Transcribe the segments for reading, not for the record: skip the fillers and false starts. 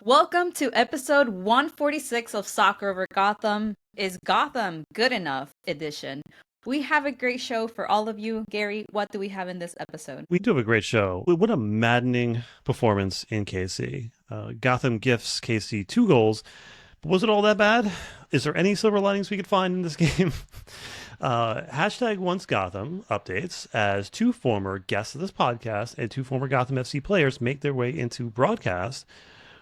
Welcome to episode 146 of Soccer Over Gotham. Is Gotham good enough edition? We have a great show for all of you. Gary, what do we have in this episode? We do have a great show. What a maddening performance in KC. Gotham gifts KC 2 goals, but was it all that bad? Is there any silver linings we could find in this game? Hashtag Once Gotham updates as two former guests of this podcast and two former Gotham FC players make their way into broadcast.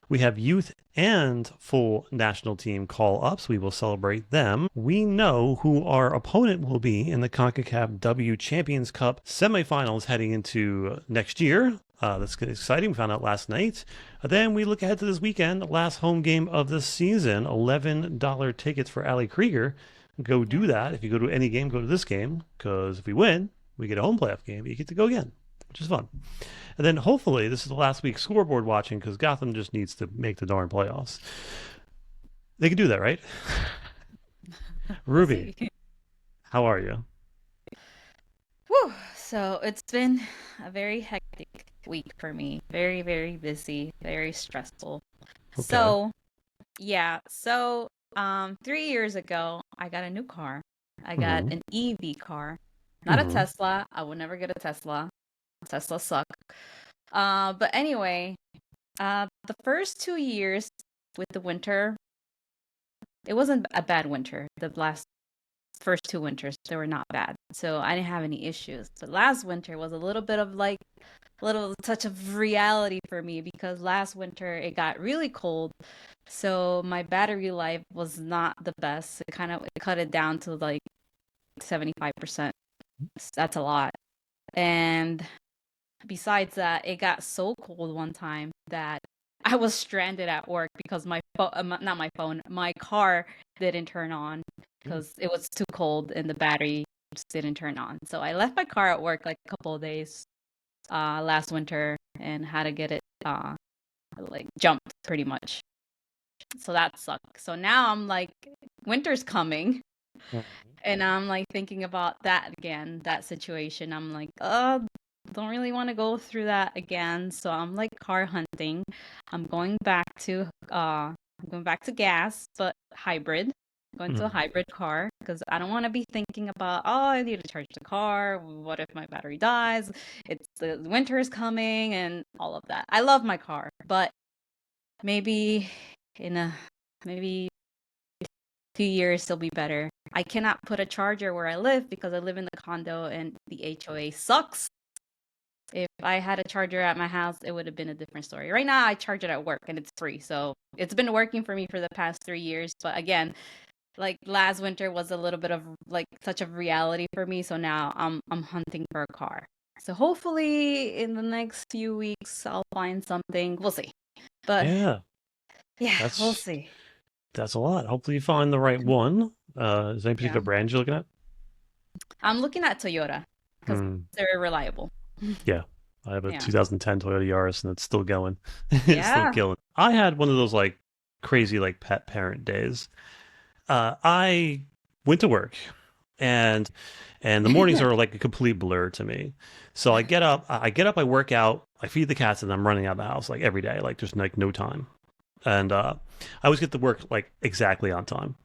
We have youth and full national team call-ups. We will celebrate them. We know who our opponent will be in the CONCACAF W Champions Cup semifinals heading into next year. That's exciting. We found out last night. Then we look ahead to this weekend, last home game of the season, $11 tickets for Ali Krieger. Go do that. If you go to any game, go to this game, because if we win, we get a home playoff game. You get to go again, which is fun. And then hopefully this is the last week scoreboard watching because Gotham just needs to make the darn playoffs. They can do that, right? Ruby, how are you? Whew. So it's been a very hectic week for me. Very, very busy, very stressful. Okay. So 3 years ago, I got a new car. I got Mm-hmm. an EV car, not a Mm-hmm. Tesla. I would never get a Tesla. Tesla suck. But anyway, the first 2 years with the winter, it wasn't a bad winter. The last first two winters, they were not bad. So I didn't have any issues. The last winter was a little bit of like a little touch of reality for me because last winter it got really cold. So my battery life was not the best. It cut it down to like 75%. That's a lot. And besides that, it got so cold one time that I was stranded at work because not my phone, my car didn't turn on because it was too cold and the battery just didn't turn on. So I left my car at work like a couple of days last winter and had to get it like jumped pretty much. So that sucked. So now I'm like, winter's coming. And I'm like thinking about that again, that situation. I'm like, don't really want to go through that again. So I'm like car hunting. I'm going back to gas, but hybrid. Going to a Mm-hmm. hybrid car because I don't want to be thinking about, oh, I need to charge the car. What if my battery dies? It's the winter is coming and all of that. I love my car, but maybe in a maybe 2 years it'll be better. I cannot put a charger where I live because I live in the condo and the HOA sucks. If I had a charger at my house, it would have been a different story. Right now, I charge it at work and it's free. So it's been working for me for the past 3 years. But again, like last winter was a little bit of like such a reality for me. So now I'm hunting for a car. So hopefully in the next few weeks I'll find something. We'll see. But Yeah, yeah, we'll that's see. that's a lot. Hopefully you find the right one. Is there any Yeah. particular brand you're looking at? I'm looking at Toyota because Hmm. they're reliable. Yeah, I have a Yeah. 2010 Toyota Yaris and it's still going. It's still Yeah. killing. I had one of those like crazy like pet parent days. I went to work and the mornings are like a complete blur to me. So I work out, I feed the cats, and I'm running out of the house like every day. Like there's like no time, and I always get to work like exactly on time.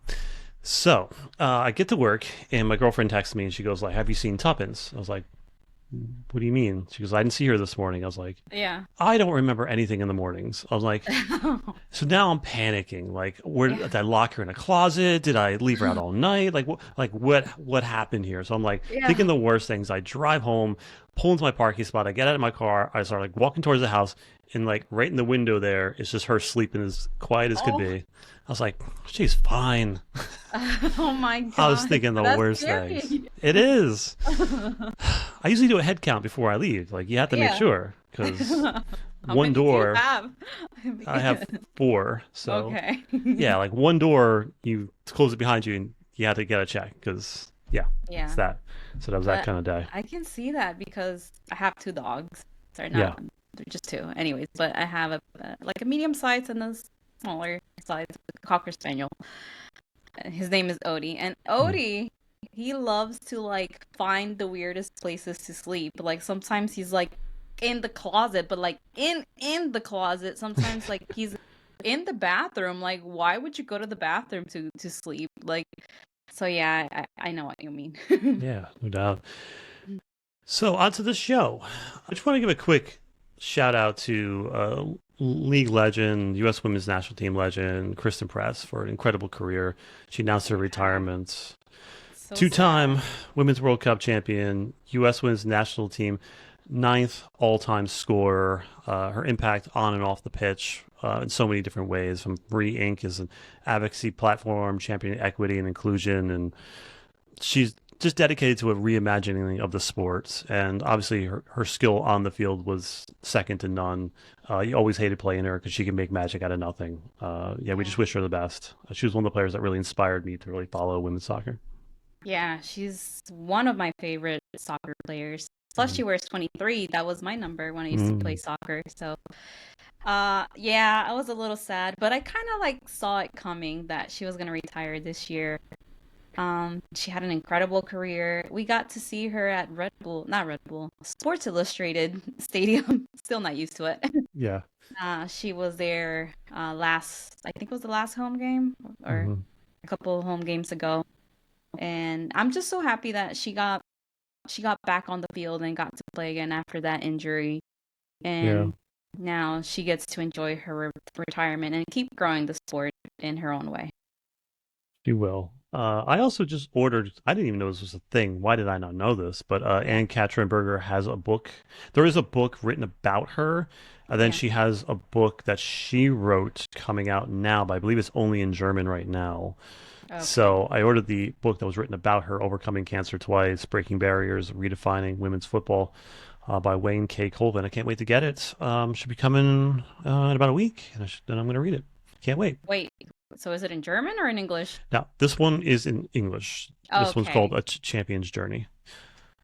So I get to work, and my girlfriend texts me, and she goes like, "Have you seen Tuppence?" I was like, "What do you mean?" She goes, "I didn't see her this morning." I was like, Yeah. "I don't remember anything in the mornings." I was like, so now I'm panicking. Like, where Yeah. did I lock her in a closet? Did I leave her out all night? What happened here? So I'm like thinking Yeah. the worst things. I drive home, pull into my parking spot. I get out of my car. I start like walking towards the house, and like right in the window there is just her sleeping as quiet as could Oh. be. I was like, she's fine. Oh my I was God. thinking the That's worst things. scary. It is. I usually do a head count before I leave. Like you have to make Yeah. sure because How one many do you door. have? I have four, so Okay. yeah, like one door, you close it behind you, and you have to get a check because yeah, it's Yeah. that. So that was that But kind of day. I can see that because I have two dogs. They're Yeah. not, they're just two. Anyways, but I have like a medium size and a smaller size Cocker Spaniel. His name is Odie. And Mm. Odie, he loves to like find the weirdest places to sleep. Like sometimes he's like in the closet, but like in the closet. Sometimes like he's in the bathroom. Like, why would you go to the bathroom to sleep? Like, so yeah, I know what you mean. Yeah, no doubt. So on to the show. I just want to give a quick shout out to league legend, U.S. Women's National Team legend, Christen Press for an incredible career. She announced her Yeah, retirement. so sad. Two-time Women's World Cup champion, U.S. Women's National Team, ninth all-time scorer. Her impact on and off the pitch in so many different ways. From Free Inc. is an advocacy platform championing equity and inclusion, and she's just dedicated to a reimagining of the sports. And obviously, her skill on the field was second to none. You always hated playing her because she can make magic out of nothing. Yeah, we just Yeah. wish her the best. She was one of the players that really inspired me to really follow women's soccer. Yeah, she's one of my favorite soccer players. Plus, Mhm. she wears 23. That was my number when I used to play Mm, soccer. So, yeah, I was a little sad, but I kind of like saw it coming that she was gonna retire this year. She had an incredible career. We got to see her at Red Bull, not Red Bull, Sports Illustrated Stadium. Still not used to it. yeah. She was there last, I think it was the last home game or Hmm. a couple of home games ago. And I'm just so happy that she got back on the field and got to play again after that injury. Yeah, And now she gets to enjoy her retirement and keep growing the sport in her own way. she will. I also just ordered, I didn't even know this was a thing. Why did I not know this? But Yeah. Anne Katrenberger has a book. There is a book written about her. And then Yeah. she has a book that she wrote coming out now, but I believe it's only in German right now. Okay. So I ordered the book that was written about her overcoming cancer twice, breaking barriers, redefining women's football by Wayne K. Colvin. I can't wait to get it. Should be coming in about a week, and then I'm going to read it. Can't wait. Wait, so is it in German or in English? Now, this one is in English. This one's called Okay. A Champion's Journey.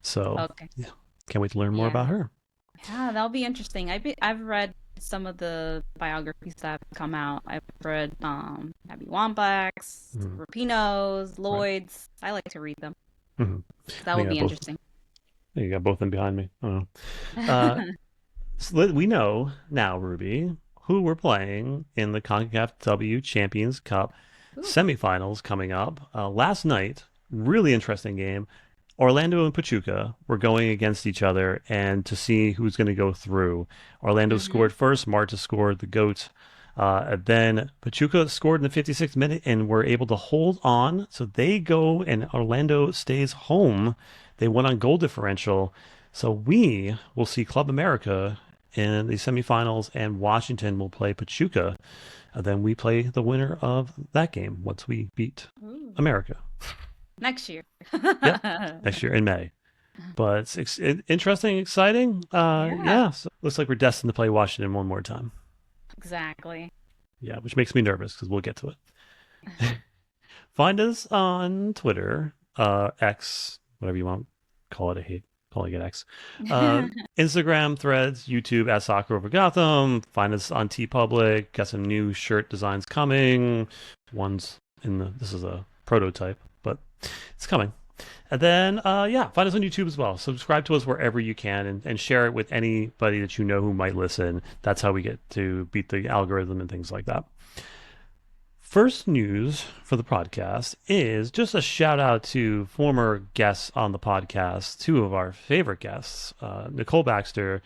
So, Okay. yeah, can't wait to learn more about Yeah. her. Yeah, that'll be interesting. I've read some of the biographies that have come out. I've read Abby Wambach's, Mhm. Rapinoe's, Right. Lloyd's. I like to read them. Mhm. So I that will think I be both. interesting. I think you got both of them behind me. I don't know. Uh, so we know now, Ruby, who we're playing in the CONCACAF W Champions Cup Ooh. semifinals coming up. Last night, really interesting game. Orlando and Pachuca were going against each other, and to see who's going to go through. Orlando Hmm. scored first. Marta scored the goat. And then Pachuca scored in the 56th minute and were able to hold on. So they go, and Orlando stays home. They won on goal differential. So we will see Club America in the semifinals, and Washington will play Pachuca. And then we play the winner of that game once we beat Ooh. America. Next year. Yep, next year in May. But it's interesting, exciting. Yeah, Yeah, so looks like we're destined to play Washington one more time. exactly. Yeah, which makes me nervous because we'll get to it. Find us on Twitter, X, whatever you want, call it. I hate calling it X. Uh, Instagram, Threads, YouTube at Soccer Over Gotham. Find us on TeePublic. Got some new shirt designs coming. One's in the. This is a prototype, but it's coming. And then, yeah, find us on YouTube as well. Subscribe to us wherever you can, and share it with anybody that you know who might listen. That's how we get to beat the algorithm and things like that. First news for the podcast is just a shout out to former guests on the podcast, two of our favorite guests, Nicole Baxter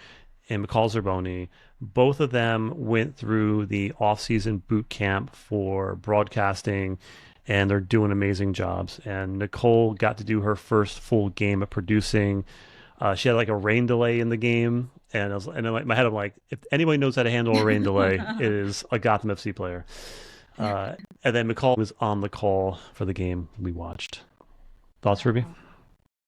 and McCall Zerboni. Both of them went through the off-season boot camp for broadcasting, and they're doing amazing jobs. And Nicole got to do her first full game of producing. She had like a rain delay in the game, and in my head, I'm like, if anybody knows how to handle a rain delay, it is a Gotham FC player. And then McCall was on the call for the game we watched. Thoughts, Ruby? Wow.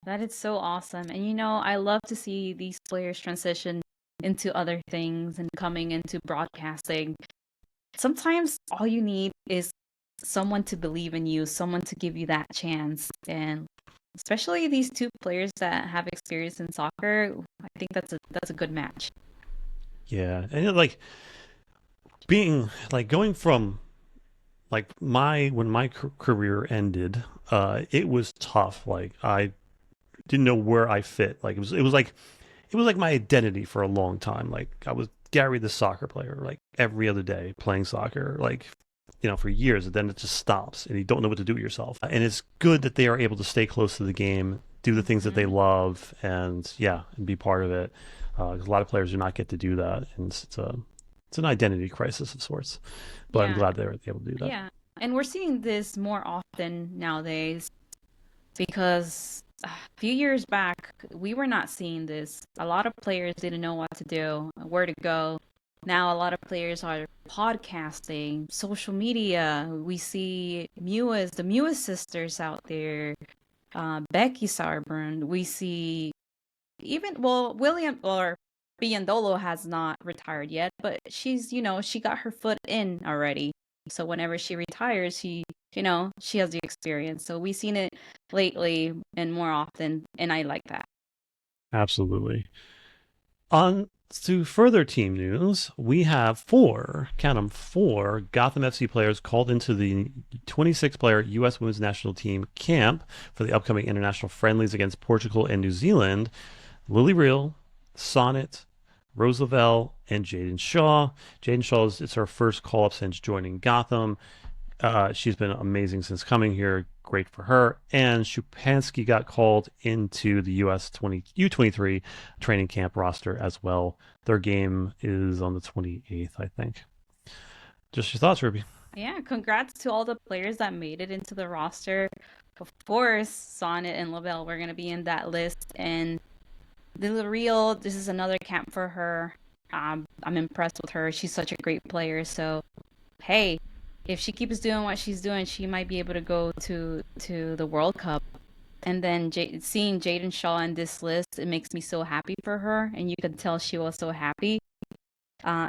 That is so awesome. And I love to see these players transition into other things and coming into broadcasting. Sometimes all you need is someone to believe in you, someone to give you that chance. And especially these two players that have experience in soccer, I think that's a good match. Yeah, and like being like going from like my when my career ended, it was tough. Like I didn't know where I fit. Like it was like it was like my identity for a long time. Like I was Gary the soccer player, like every other day playing soccer, like for years, and then it just stops, and you don't know what to do with yourself. And it's good that they are able to stay close to the game, do the things that they Mhm. love, and and be part of it. 'Cause a lot of players do not get to do that, and it's an identity crisis of sorts. But I'm Yeah, glad they were able to do that. yeah. And we're seeing this more often nowadays because a few years back, we were not seeing this. A lot of players didn't know what to do, where to go. Now, a lot of players are podcasting, social media. We see the Mewis sisters out there, Becky Sarburn. We see even, well, William or Biandolo has not retired yet, but she got her foot in already. So whenever she retires, she has the experience. So we've seen it lately and more often, and I like that. Absolutely. On to further team news, we have count them, four Gotham FC players called into the 26-player U.S. Women's National Team camp for the upcoming international friendlies against Portugal and New Zealand. Lily Reel, Sonnet, Rose Lavelle, and Jaden Shaw. Jaden Shaw it's her first call up since joining Gotham. She's been amazing since coming here. Great for her. And Shupansky got called into the U.S. U23 training camp roster as well. Their game is on the 28th, I think. Just your thoughts, Ruby. Yeah, congrats to all the players that made it into the roster. Of course, Sonnet and Lavelle were going to be in that list. And Lily Real, this is another camp for her. I'm impressed with her. She's such a great player. So hey, if she keeps doing what she's doing, she might be able to go to the World Cup. And then seeing Jaden Shaw in this list, it makes me so happy for her, and you could tell she was so happy.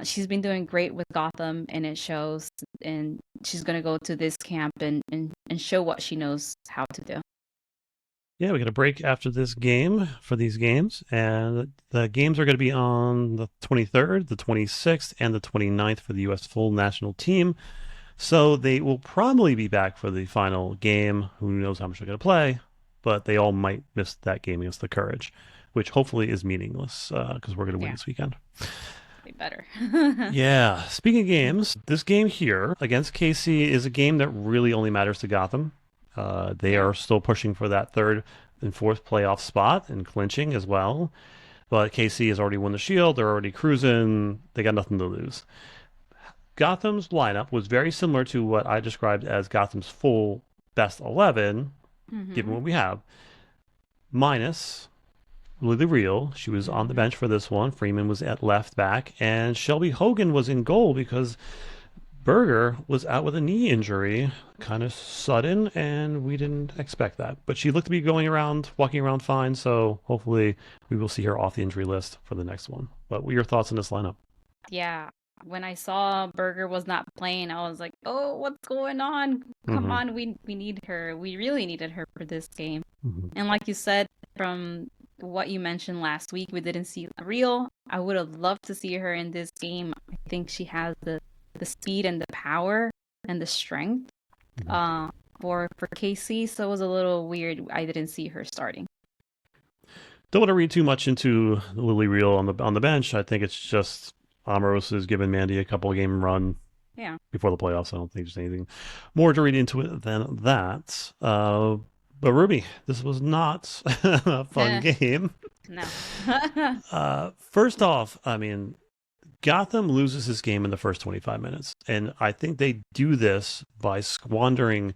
She's been doing great with Gotham, and it shows. And she's gonna go to this camp and show what she knows how to do. Yeah, we got a break after this game for these games. And the games are going to be on the 23rd, the 26th, and the 29th for the U.S. full national team. So they will probably be back for the final game. Who knows how much they're going to play, but they all might miss that game against the Courage, which hopefully is meaningless because we're going to win Yeah, this weekend. be better. Yeah. Speaking of games, this game here against KC is a game that really only matters to Gotham. They Yeah. are still pushing for that third and fourth playoff spot and clinching as well. But KC has already won the Shield. They're already cruising. They got nothing to lose. Gotham's lineup was very similar to what I described as Gotham's full best 11, given Mhm. what we have, minus Lily Real. She was on the Mhm. bench for this one. Freeman was at left back, and Shelby Hogan was in goal because Berger was out with a knee injury, kind of sudden, and we didn't expect that. But she looked to be walking around fine, so hopefully we will see her off the injury list for the next one. But what are your thoughts on this lineup? Yeah. When I saw Berger was not playing, I was like, "Oh, what's going on? Come Mm-hmm. on, we need her. We really needed her for this game." Mm-hmm. And like you said, from what you mentioned last week, we didn't see Real. I would have loved to see her in this game. I think she has the speed and the power and the strength Mm-hmm. uh for Casey, so it was a little weird I didn't see her starting. Don't want to read too much into Lily Real on the bench. I think it's just Amorous has given Mandy a couple game run Yeah. before the playoffs. I don't think there's anything more to read into it than that. But Ruby, this was not a fun game. No. First off, I mean, Gotham loses this game in the first 25 minutes, and I think they do this by squandering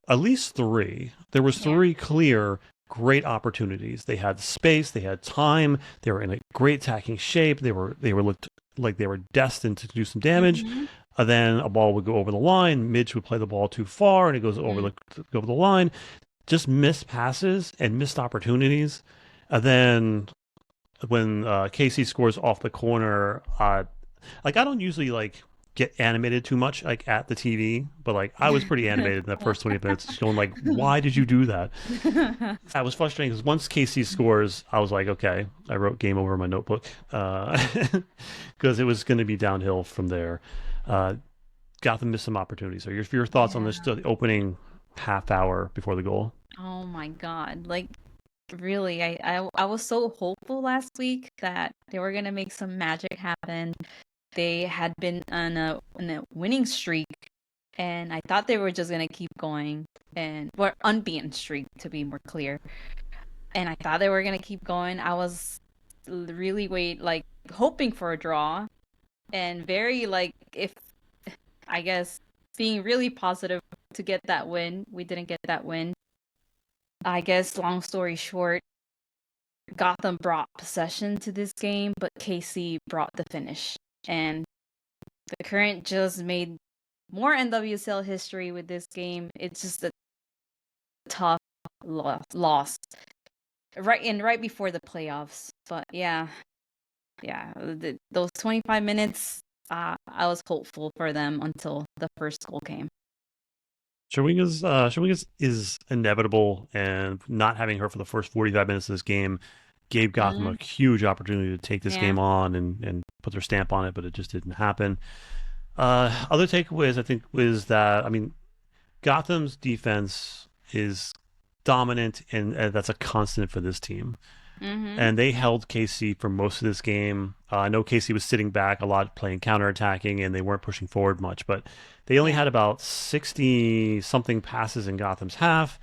at least three. There was Yeah. three clear great opportunities. They had space, they had time, they were in a great attacking shape. They were looked like they were destined to do some damage. Mhm. And then a ball would go over the line. Midge would play the ball too far, and it goes Mm. over the line. Just missed passes and missed opportunities. And then when Casey scores off the corner, like I don't usually like get animated too much like at the TV, but like I was pretty animated in the first 20 minutes, just going like, why did you do that? I was frustrating because once Casey scores, I was like, okay, I wrote game over in my notebook because it was going to be downhill from there. Uh, Gotham missed some opportunities. So your thoughts on Yeah. this the opening half hour before the goal? Oh my God. Like really, I was so hopeful last week that they were gonna make some magic happen. They had been on a winning streak, and I thought they were just gonna keep going, and or unbeaten streak to be more clear. And I thought they were gonna keep going. I was really like hoping for a draw, and very like if I guess being really positive to get that win. We didn't get that win. I guess long story short, Gotham brought possession to this game, but KC brought the finish. And the Current just made more NWSL history with this game. It's just a tough loss right before the playoffs. But yeah, those 25 minutes, I was hopeful for them until the first goal came. Shawinga's is inevitable, and not having her for the first 45 minutes of this game gave Gotham Mm, a huge opportunity to take this yeah. game on and put their stamp on it, but it just didn't happen. Other takeaways, I think, was that, I mean, Gotham's defense is dominant, and that's a constant for this team. Mm-hmm. And they held KC for most of this game. I know KC was sitting back a lot, playing counterattacking, and they weren't pushing forward much, but they only Yeah. had about 60 something passes in Gotham's half.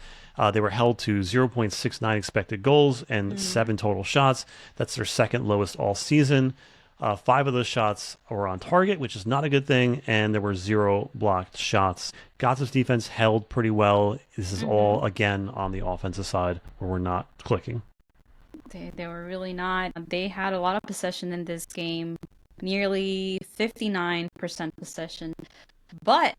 They were held to 0.69 expected goals and Mm. 7 total shots. That's their second lowest all season. 5 of those shots were on target, which is not a good thing, and there were 0 blocked shots. Gotham's defense held pretty well. This is Mm-hmm. all, again, on the offensive side where we're not clicking. They were really not. They had a lot of possession in this game, nearly 59% possession. But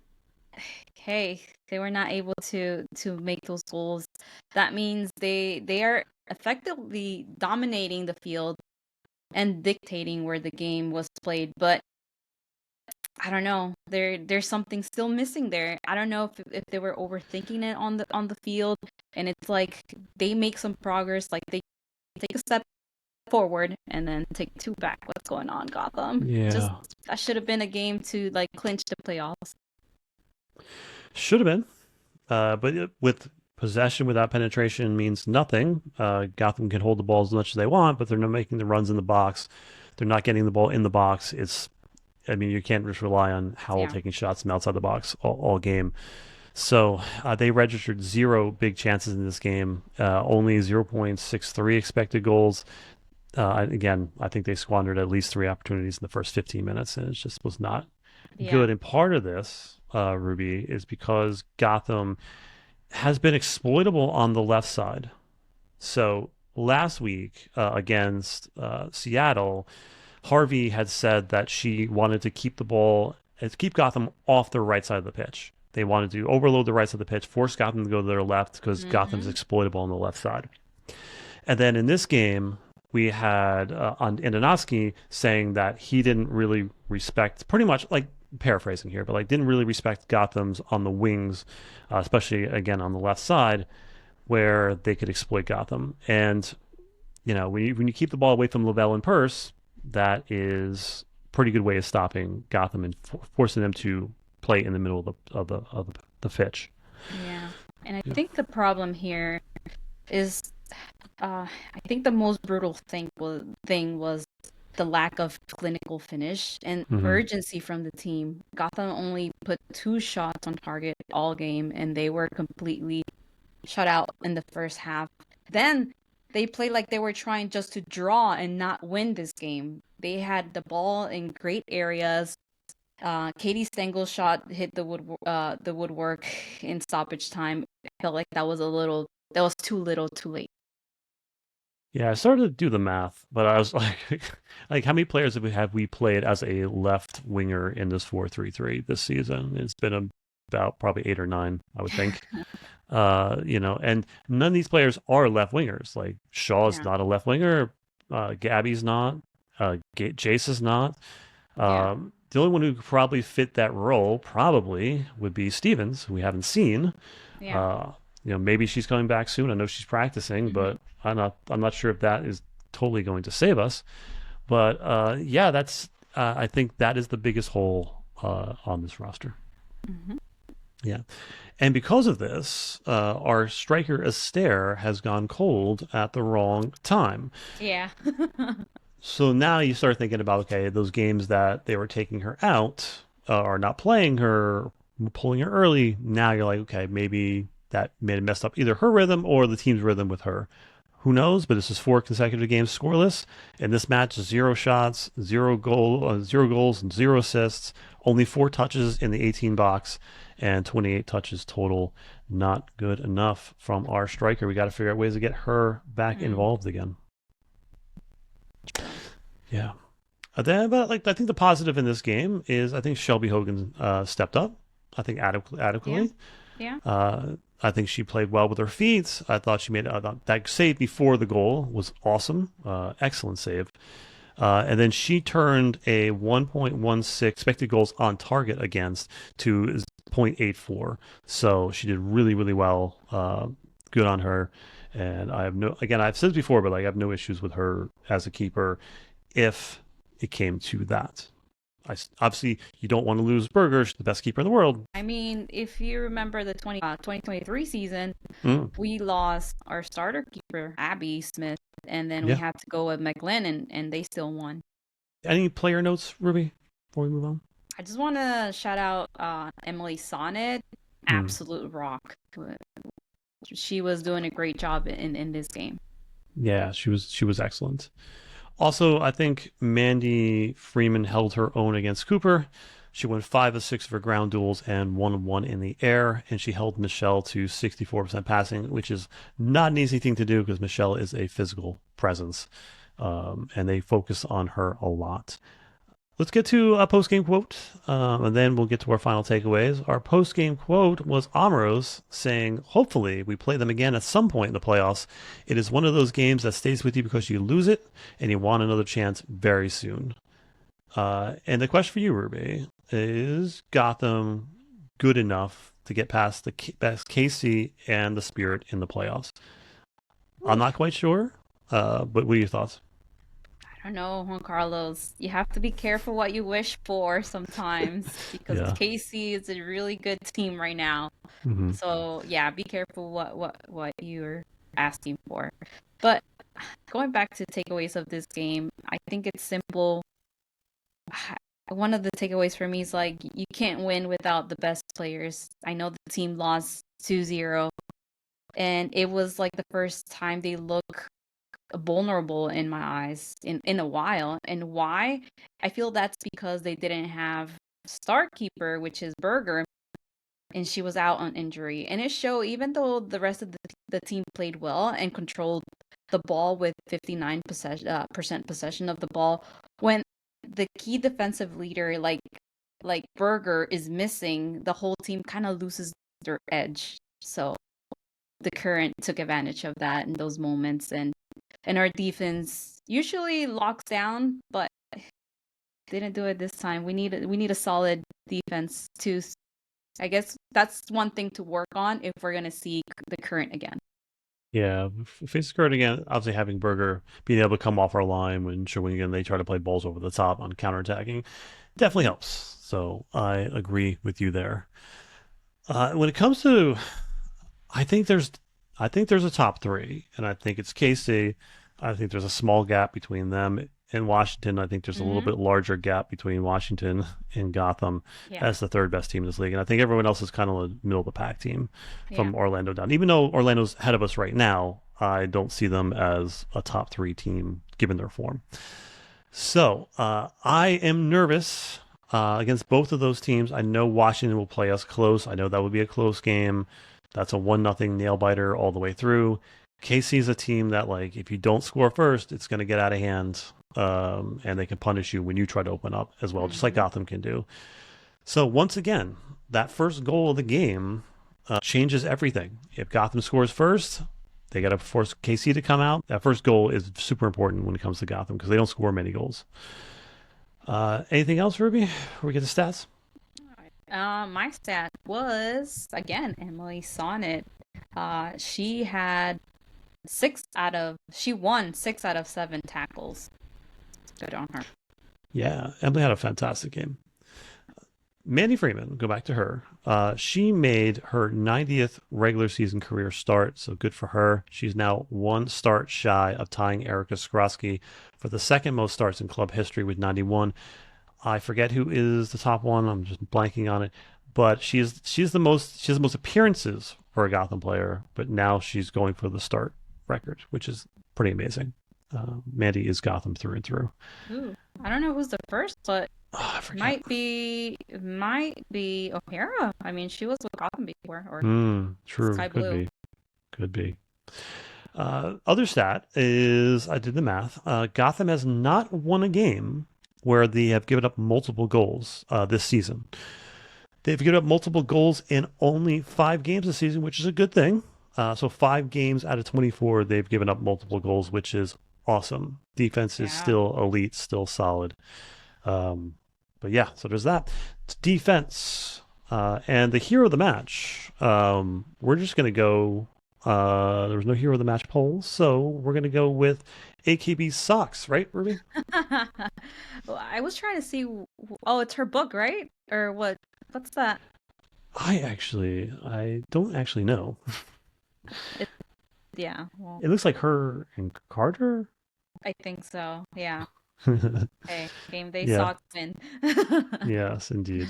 hey, they were not able to make those goals. That means they are effectively dominating the field and dictating where the game was played. But I don't know. There's something still missing there. I don't know if they were overthinking it on the field, and it's like they make some progress, like they take a step forward and then take two back. What's going on, Gotham? Just Yeah. that should have been a game to like clinch the playoffs. Should have been. But with possession without penetration means nothing. Gotham can hold the ball as much as they want, but they're not making the runs in the box. They're not getting the ball in the box. I mean, you can't just rely on Howell Yeah. taking shots from outside the box all game. So they registered 0 big chances in this game, only 0.63 expected goals. Again, I think they squandered at least 3 opportunities in the first 15 minutes, and it just was not Yeah. good. And part of this, Ruby, is because Gotham has been exploitable on the left side. So last week against Seattle, Harvey had said that she wanted to keep Gotham off the right side of the pitch. They wanted to overload the right side of the pitch, force Gotham to go to their left because Gotham's Mm-hmm. exploitable on the left side. And then in this game, we had on Andonovski saying that he didn't really respect, pretty much like paraphrasing here, but like didn't really respect Gotham's on the wings, especially again on the left side where they could exploit Gotham. And when you keep the ball away from Lavelle and Purse, that is a pretty good way of stopping Gotham and forcing them to play in the middle of the pitch. Yeah. And I Yeah. think the problem here is I think the most brutal thing was the lack of clinical finish and Mm-hmm. urgency from the team. Gotham only put 2 shots on target all game, and they were completely shut out in the first half. Then they played like they were trying just to draw and not win this game. They had the ball in great areas. Katie Stengel's shot hit the woodwork in stoppage time. I felt like that was too little, too late. Yeah, I started to do the math, but I was like, like how many players have we played as a left winger in this 4-3-3 this season? It's been about probably 8 or 9, I would think. And none of these players are left wingers. Like Shaw's Yeah, not a left winger, Gabby's not, Jace is not. yeah, The only one who could probably fit that role probably would be Stevens, who we haven't seen. yeah. Uh, maybe she's coming back soon. I know she's practicing, Hmm. but I'm not sure if that is totally going to save us. But yeah, that's I think that is the biggest hole on this roster. Hmm. Yeah. And because of this, our striker Astaire has gone cold at the wrong time. Yeah. So now you start thinking about, okay, those games that they were taking her out or not playing her, pulling her early. Now you're like, okay, maybe that may have messed up either her rhythm or the team's rhythm with her. Who knows? But this is 4 consecutive games scoreless. In this match, 0 shots, 0 goals, and 0 assists. Only 4 touches in the 18 box, and 28 touches total. Not good enough from our striker. We got to figure out ways to get her back Mm, involved again. true. Yeah. But like I think the positive in this game is I think Shelby Hogan stepped up. I think Yeah. adequately. Yeah. I think she played well with her feet. I thought she made that save before the goal was awesome. Excellent save. And then she turned a 1.16 expected goals on target against to 0.84. So she did really, really well. Good on her. And I've said this before, but like I have no issues with her as a keeper if it came to that. Obviously, you don't want to lose Berger, the best keeper in the world. I mean, if you remember the 2023 season, Mm, we lost our starter keeper, Abby Smith, and then we yeah. had to go with McGlennon, and they still won. Any player notes, Ruby, before we move on? I just want to shout out Emily Sonnet, Mm, absolute rock. She was doing a great job in this game. yeah, she was excellent. Also, I think Mandy Freeman held her own against Cooper. She won 5 of 6 of her ground duels and 1 of 1 in the air, and she held Michelle to 64% passing, which is not an easy thing to do because Michelle is a physical presence, and they focus on her a lot. Let's get to a post game quote, and then we'll get to our final takeaways. Our post game quote was Amros saying, "Hopefully, we play them again at some point in the playoffs. It is one of those games that stays with you because you lose it and you want another chance very soon." And the question for you, Ruby, is Gotham good enough to get past the best KC and the Spirit in the playoffs? I'm not Oof. quite sure, but what are your thoughts? I don't know, Juan Carlos. You have to be careful what you wish for sometimes because Yeah. KC is a really good team right now. Hmm. So yeah, be careful what you're asking for. But going back to takeaways of this game, I think it's simple. One of the takeaways for me is like you can't win without the best players. I know the team lost 2-0, and it was like the first time they look vulnerable in my eyes in a while. And why? I feel that's because they didn't have star keeper, which is Berger, and she was out on injury. And it showed even though the rest of the team played well and controlled the ball with 59% percent possession of the ball, when the key defensive leader like Berger is missing, the whole team kind of loses their edge. So the current took advantage of that in those moments, and our defense usually locks down, but didn't do it this time. We need a solid defense too. I guess that's one thing to work on if we're gonna see the current again. Yeah, face skirt again. Obviously, having Berger being able to come off our line when again they try to play balls over the top on counterattacking definitely Mhm. helps. So I agree with you there. When it comes to, I think there's, I think there's a top three, and I think it's KC. I think there's a small gap between them and Washington. I think there's a little Mhm. bit larger gap between Washington and Gotham Yeah. as the third best team in this league. And I think everyone else is kind of a middle of the pack team Yeah. from Orlando down. Even though Orlando's ahead of us right now, I don't see them as a top three team given their form. So I am nervous against both of those teams. I know Washington will play us close. I know that would be a close game. That's a 1-0 nail biter all the way through. KC is a team that, like, if you don't score first, it's going to get out of hand, and they can punish you when you try to open up as well, just like Mhm. Gotham can do. So once again, that first goal of the game changes everything. If Gotham scores first, they got to force KC to come out. That first goal is super important when it comes to Gotham because they don't score many goals. Anything else, Ruby? Before we get to stats? My stat was again Emily Sonnet. She had she won 6 out of 7 tackles. Good on her. Yeah, Emily had a fantastic game. Mandy Freeman, go back to her. She made her 90th regular season career start, so good for her. She's now one start shy of tying Erica Skrosky for the second most starts in club history with 91. I forget who is the top one. I'm just blanking on it. But she has the most appearances for a Gotham player, but now she's going for the start record, which is pretty amazing. Mandy is Gotham through and through. Ooh, I don't know who's the first, but Oh, I forget. might be O'Hara. I mean, she was with Gotham before, or True. Sky Could Blue. be. Could be. Other stat is I did the math. Gotham has not won a game where they have given up multiple goals this season. They've given up multiple goals in only 5 games this season, which is a good thing. So 5 games out of 24, they've given up multiple goals, which is awesome. Defense is Yeah, still elite, still solid. Um, but yeah, so there's that. It's defense. And the hero of the match, we're just going to go. There was no hero of the match poll, so we're going to go with AKB Socks, right, Ruby? well, I was trying to see. Oh, it's her book, right? Or what? What's that? I don't actually know. It, yeah, well, It looks like her and Carter. I think so. Yeah. Hey, game day Yeah, Sox win. yes, indeed.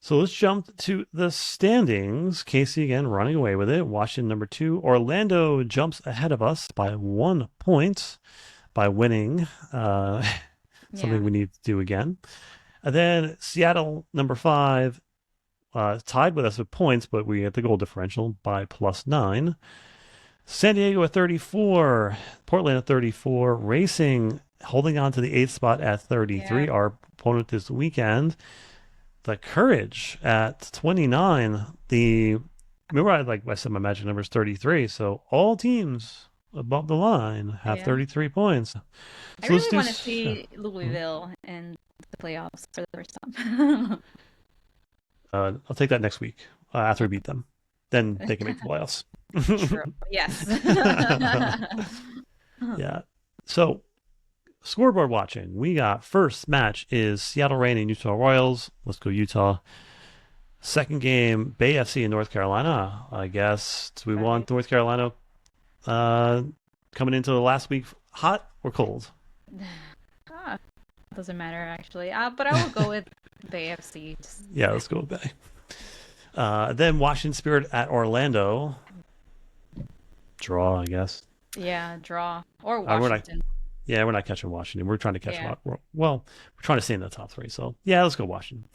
So let's jump to the standings. Casey again running away with it. Washington number 2. Orlando jumps ahead of us by 1 point by winning. Something Yeah, we need to do again. And then Seattle number 5 tied with us with points, but we had the goal differential by +9. San Diego at 34, Portland at 34, Racing holding on to the 8th spot at 33. yeah. Our opponent this weekend. The Courage at 29. Remember I said my magic number is 33, so all teams above the line have Yeah. 33 points. I So let's really do. want to see Hmm? Louisville in the playoffs for the first time. I'll take that next week after we beat them. Then they can make the playoffs. True. Yes. Yeah. So scoreboard watching. We got first match is Seattle Reign and Utah Royals. Let's go Utah. Second game, Bay FC in North Carolina. I guess. Do we Right. want North Carolina uh, coming into the last week hot or cold? Ah, doesn't matter actually. But I will go with the AFC. Just, Yeah, let's go with Bay. Then Washington Spirit at Orlando. Draw, I guess. yeah, draw or We're not. Washington. Yeah, we're not catching Washington. We're trying to catch. Yeah. Well, we're trying to stay in the top 3. So yeah, let's go Washington.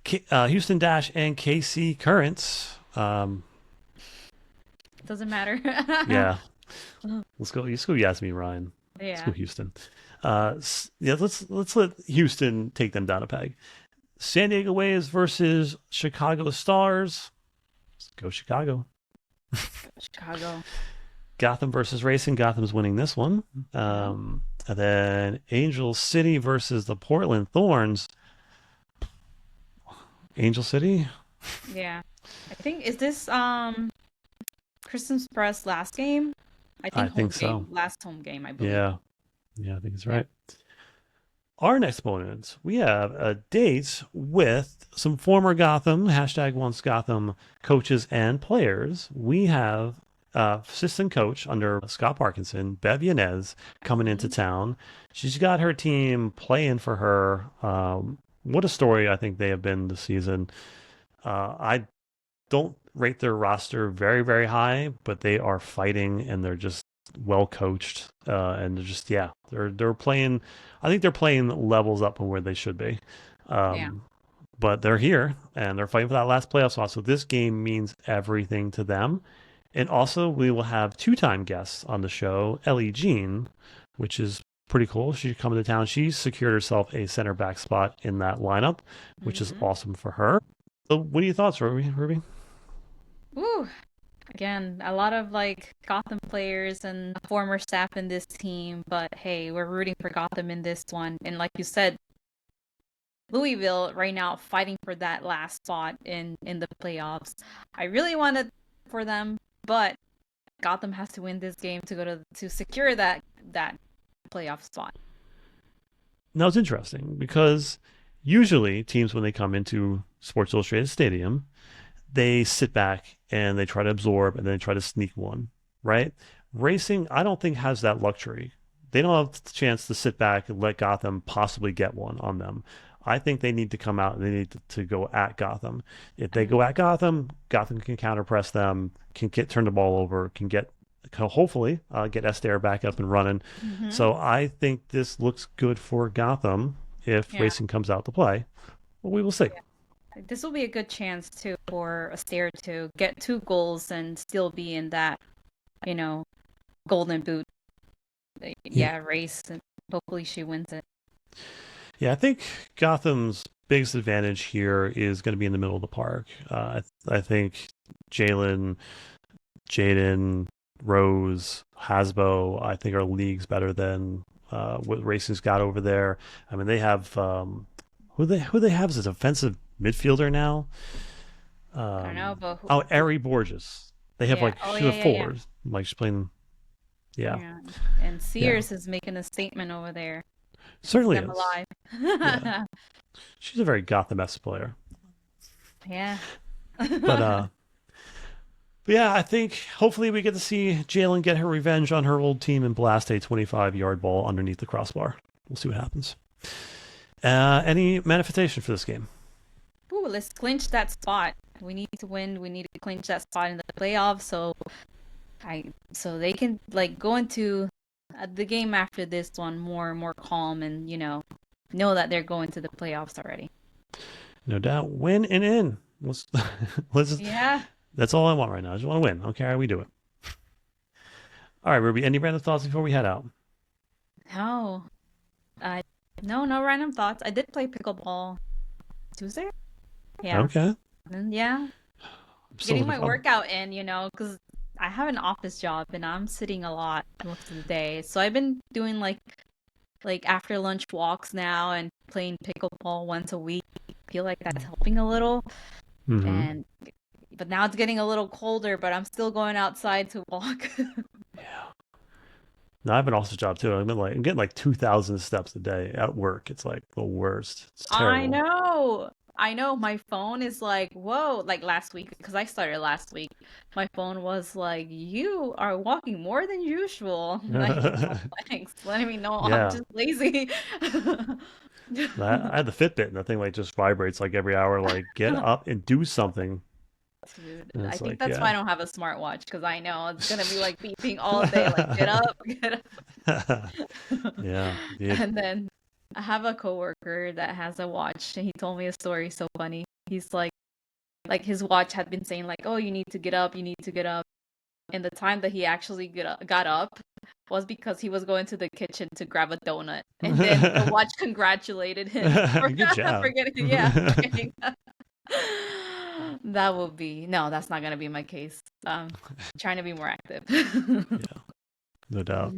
Houston Dash and KC Currents. Doesn't matter. Yeah, let's go. Let's go. Yasmin Ryan. Let's go Yeah. Houston. Yeah, let's let Houston take them down a peg. San Diego Waves versus Chicago Stars. Let's go Chicago. Chicago. Gotham versus Racing. Gotham's winning this one. Yeah. And then Angel City versus the Portland Thorns. Angel City. Yeah. I think is this Christen Press last game? I I think home think so. game, last home game, I believe. Yeah. Yeah, I think it's Yeah. right. Our next opponent, we have a date with some former Gotham, hashtag once Gotham coaches and players. We have assistant coach under Scott Parkinson, Bev Yanez, coming into Mhm. town. She's got her team playing for her. What a story I think they have been this season. I don't rate their roster very, very high, but they are fighting and they're just well coached. And they're just they're playing. I think they're playing levels up from where they should be. Yeah. Um, but they're here and they're fighting for that last playoff spot. So this game means everything to them. And also, we will have two-time guests on the show, Ellie Jean, which is pretty cool. She's coming to town. She secured herself a center back spot in that lineup, which is Hmm. awesome for her. So, what are your thoughts, Ruby? Woo. Again, a lot of like Gotham players and former staff in this team, but hey, we're rooting for Gotham in this one. And like you said, Louisville right now fighting for that last spot in the playoffs. I really wanted for them, but Gotham has to win this game to go to secure that playoff spot. Now, it's interesting because Usually, teams when they come into Sports Illustrated Stadium, they sit back and they try to absorb and then try to sneak one, right? Racing, I don't think has that luxury. They don't have the chance to sit back and let Gotham possibly get one on them. I think they need to come out and they need to go at Gotham. If they go at Gotham, Gotham can counterpress them, can get turn the ball over, can hopefully get Estair back up and running. Mm-hmm. So I think this looks good for Gotham if Yeah. Racing comes out to play. Well, we will see. This will be a good chance too for Astaire to get 2 goals and still be in that, you know, golden boot, Yeah. yeah, race, and hopefully she wins it. Yeah, I think Gotham's biggest advantage here is going to be in the middle of the park. I think Jalen, Jaden, Rose, Hasbo, I think are leagues better than what Racing's got over there. I mean, they have who they have as a defensive midfielder now. I don't know, but Ari Borges. They have yeah, like oh she's a yeah, yeah, yeah, forward. Like she's playing. Yeah, yeah. And yeah, Sears is making a statement over there, keeping certainly them is. Yeah, alive. she's a very Gotham-esque player. Yeah. But But yeah, I think hopefully we get to see Jalen get her revenge on her old team and blast a 25-yard ball underneath the crossbar. We'll see what happens. Any manifestation for this game? Ooh, let's clinch that spot. We need to win. We need to clinch that spot in the playoffs, so they can like go into the game after this one more calm and know that they're going to the playoffs already. No doubt, win and in. Let's let's. Just, Yeah. that's all I want right now. I just want to win. I don't care how we do it. All right, Ruby. Any random thoughts before we head out? No. I no random thoughts. I did play pickleball Tuesday. Yeah. Okay, And yeah, I'm still getting looking my for. workout in, because I have an office job and I'm sitting a lot most of the day. So I've been doing like after lunch walks now and playing pickleball once a week. I feel like that's helping a little. Mm-hmm. And but now it's getting a little colder, but I'm still going outside to walk. Yeah. No, I have an office job too. I'm getting like 2,000 steps a day at work. It's like the worst. It's I terrible. know. I know my phone is like, whoa, like last week, because I started last week. My phone was like, you are walking more than usual. Like, oh, thanks. Letting me know I'm Yeah. just lazy. I had the Fitbit and the thing like just vibrates like every hour, like get up and do something. Dude, And I it's think like, that's why yeah. I don't have a smartwatch because I know it's gonna be like beeping all day, like get up, get up. Yeah. And then I have a coworker that has a watch, and he told me a story so funny. He's like his watch had been saying like, "Oh, you need to get up, you need to get up." And the time that he actually got up was because he was going to the kitchen to grab a donut, and then the watch congratulated him for Good job. for getting that. That will be no, that's not gonna be my case. Trying to be more active. Yeah, no doubt.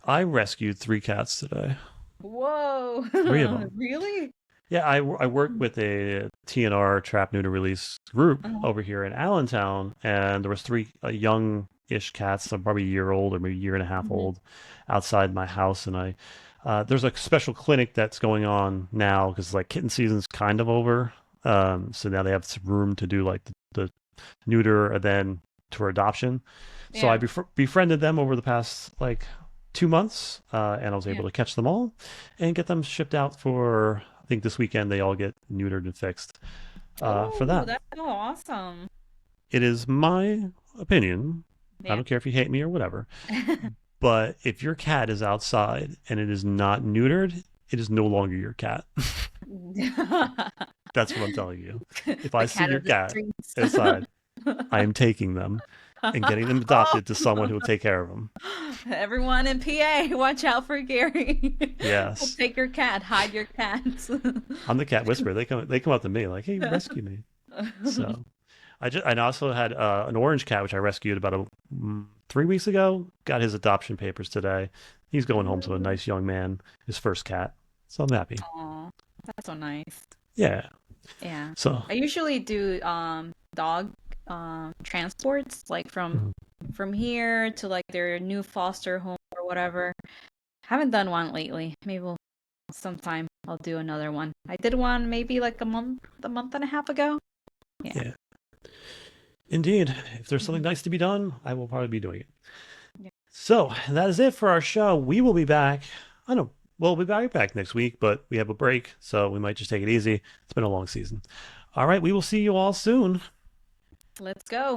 I rescued 3 cats today. Whoa, 3 of them. really? Yeah, I work with a TNR trap neuter release group Uh-huh. over here in Allentown, and there was 3 young-ish cats, so probably a year old or maybe a year and a half Mhm. old, outside my house, and I there's a special clinic that's going on now because like kitten season's kind of over, so now they have some room to do like the neuter and then to adoption. So I Yeah, befriended them over the past like 2 months, and I was yeah. able to catch them all and get them shipped out for. I think this weekend they all get neutered and fixed. For Oh, that, that's so awesome. it is my opinion. I Yeah. don't care if you hate me or whatever, but if your cat is outside and it is not neutered, it is no longer your cat. That's what I'm telling you. If I The see cat your of the cat streets. outside, I am taking them and getting them Oh, adopted to someone who will take care of them. everyone in PA, watch out for Gary. He'll Yes, take your cat, hide your cats. I'm the cat whisperer. They come up to me like, "Hey, rescue me." So I also had an orange cat which I rescued about 3 weeks ago. Got his adoption papers today. He's going home to a Ooh. nice young man, his first cat. So I'm happy. Aw, that's so nice. Yeah. Yeah. So I usually do dog transports like mhm. from here to like their new foster home or whatever. Haven't done one lately. Maybe we'll sometime I'll do another one. I did one maybe like a month and a half ago. Yeah. Yeah, indeed. If there's something Mhm. nice to be done, I will probably be doing it. Yeah. So that is it for our show. We will be back. I don't. We'll be back next week, but we have a break, so we might just take it easy. It's been a long season. All right, we will see you all soon. Let's go.